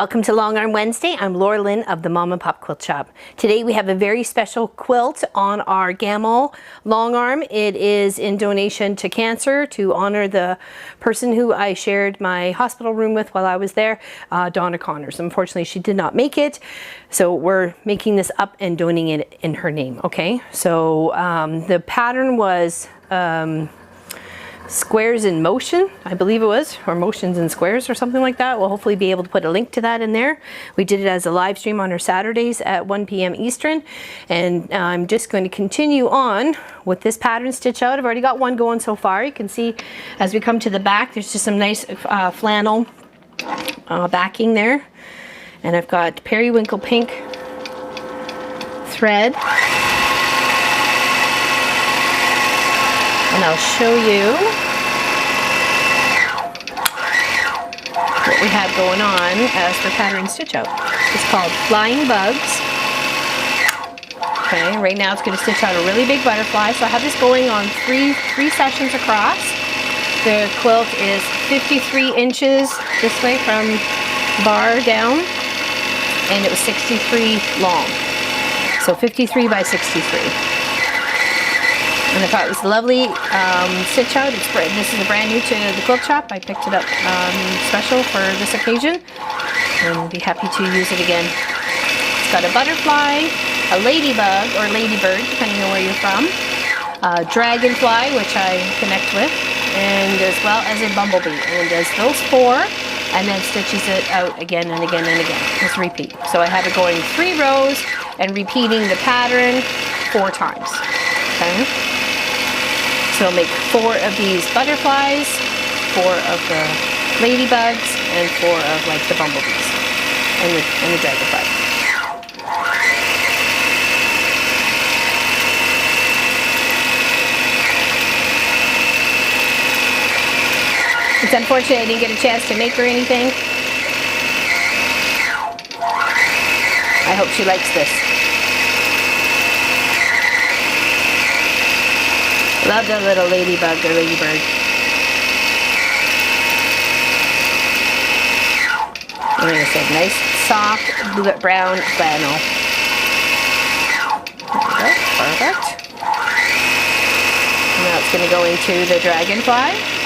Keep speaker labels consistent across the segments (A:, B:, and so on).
A: Welcome to Long Arm Wednesday. I'm Laura Lynn of the Mom and Pop Quilt Shop. Today we have a very special quilt on our Gamel long arm. It is in donation to cancer to honor the person who I shared my hospital room with while I was there, Donna Connors. Unfortunately, she did not make it, so we're making this up and donating it in her name. Okay, so the pattern was Squares in Motion, I believe it was, or Motions in Squares or something like that. We'll hopefully be able to put a link to that in there. We did it as a live stream on our Saturdays at 1 p.m. Eastern, and I'm just going to continue on with this pattern stitch out. I've already got one going so far. You can see as we come to the back, there's just some nice flannel backing there, and I've got periwinkle pink thread. And I'll show you what we have going on as for pattern stitch out. It's called Flying Bugs. Okay, right now it's going to stitch out a really big butterfly. So I have this going on three sessions across. The quilt is 53 inches this way from bar down, and it was 63 long. So 53 by 63. And I thought it was a lovely stitch out. This is a brand new to the quilt shop. I picked it up special for this occasion, and be happy to use it again. It's got a butterfly, a ladybug or ladybird, depending on where you're from, a dragonfly, which I connect with, and as well as a bumblebee. And does those four, and then stitches it out again and again and again. Just repeat. So I have it going 3 rows and repeating the pattern 4 times. Okay. So I'll make 4 of these butterflies, 4 of the ladybugs, and 4 of like the bumblebees and the dragonfly. It's unfortunate I didn't get a chance to make her anything. I hope she likes this. Love the little ladybug or ladybird. And like I said, nice soft brown flannel. There we go, perfect. Now it's going to go into the dragonfly.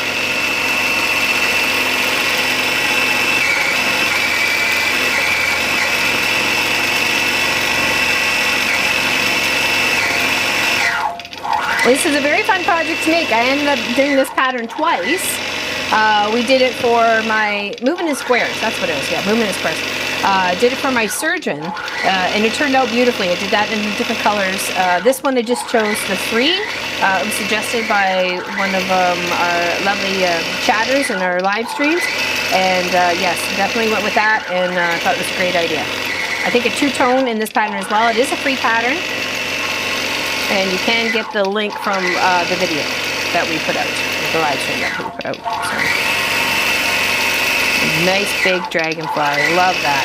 A: This is a very fun project to make. I ended up doing this pattern twice. We did it for my Movement in Squares. That's what it was. Yeah, Movement in Squares. I did it for my surgeon, and it turned out beautifully. I did that in different colors. This one I just chose the 3. It was suggested by one of our lovely chatters in our live streams, and yes, definitely went with that, and thought it was a great idea. I think a 2-tone in this pattern as well. It is a free pattern. And you can get the link from the video that we put out, the live stream that we put out. So. Nice big dragonfly, love that.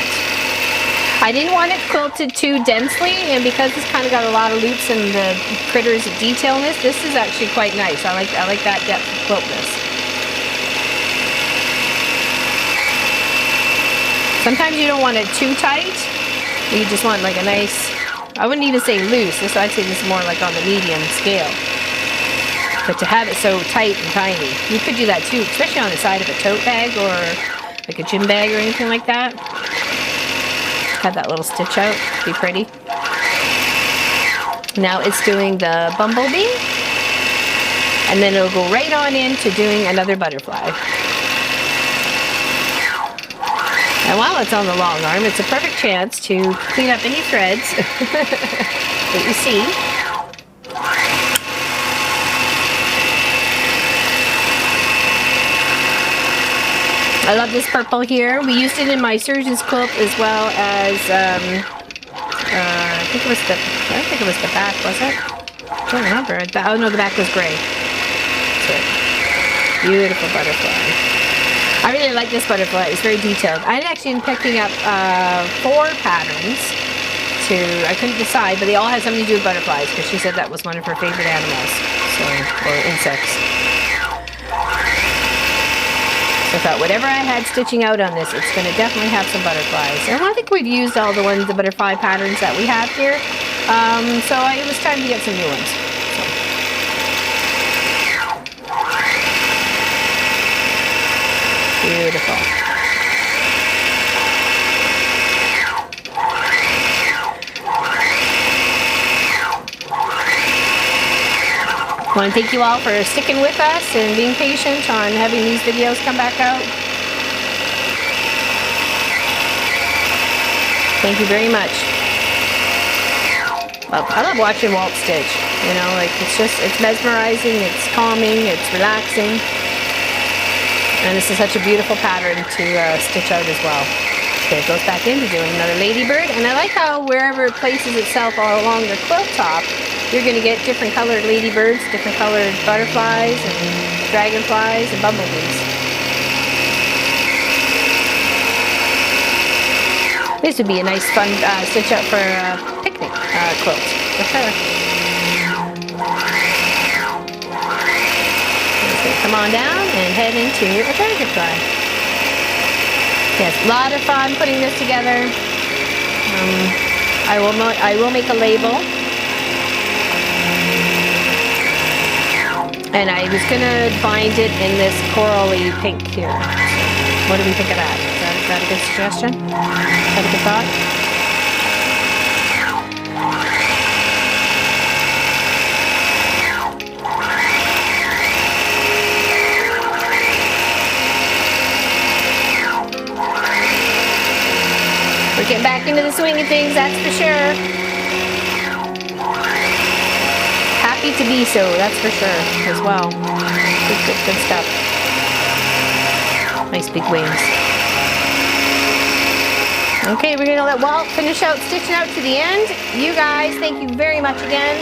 A: I didn't want it quilted too densely, and because it's kind of got a lot of loops and the critters of detail in this is actually quite nice. I like that depth of quiltness. Sometimes you don't want it too tight. You just want like a nice, I wouldn't even say loose. I'd say this is more like on the medium scale. But to have it so tight and tiny, you could do that too, especially on the side of a tote bag or like a gym bag or anything like that. Have that little stitch out, be pretty. Now it's doing the bumblebee, and then it'll go right on into doing another butterfly. And while it's on the long arm, it's a perfect chance to clean up any threads that you see. I love this purple here. We used it in my surgeon's quilt as well as, I think it was the back, was it? I don't remember. Oh no, the back was gray. That's it. Beautiful butterfly. I really like this butterfly. It's very detailed. I actually been picking up 4 patterns I couldn't decide, but they all had something to do with butterflies because she said that was one of her favorite animals, or insects. So I thought whatever I had stitching out on this, it's going to definitely have some butterflies. And I think we've used all the butterfly patterns that we have here. It was time to get some new ones. So. Beautiful. I want to thank you all for sticking with us and being patient on having these videos come back out. Thank you very much. I love watching Walt stitch. You know, like it's mesmerizing, it's calming, it's relaxing. And this is such a beautiful pattern to stitch out as well. Okay, it goes back into doing another ladybird. And I like how wherever it places itself all along the quilt top, you're going to get different colored ladybirds, different colored butterflies, and dragonflies, and bumblebees. This would be a nice fun stitch up for a picnic quilt, for sure. So come on down and head into a dragonfly. Yes, a lot of fun putting this together. I will make a label. And I was going to bind it in this corally pink here. What do we think of that? Is that a good suggestion? Is that a good thought? We're getting back into the swing of things, that's for sure. Happy to be so, that's for sure, as well. Good stuff. Nice big wings. Okay, we're gonna let Walt finish out stitching out to the end. You guys, thank you very much again.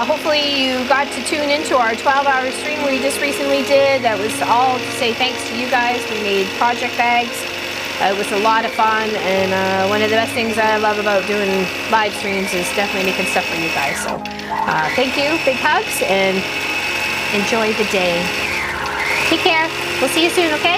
A: Hopefully you got to tune into our 12-hour stream we just recently did. That was all to say thanks to you guys. We made project bags. It was a lot of fun, and one of the best things I love about doing live streams is definitely making stuff for you guys. So thank you, big hugs, and enjoy the day. Take care. We'll see you soon, okay?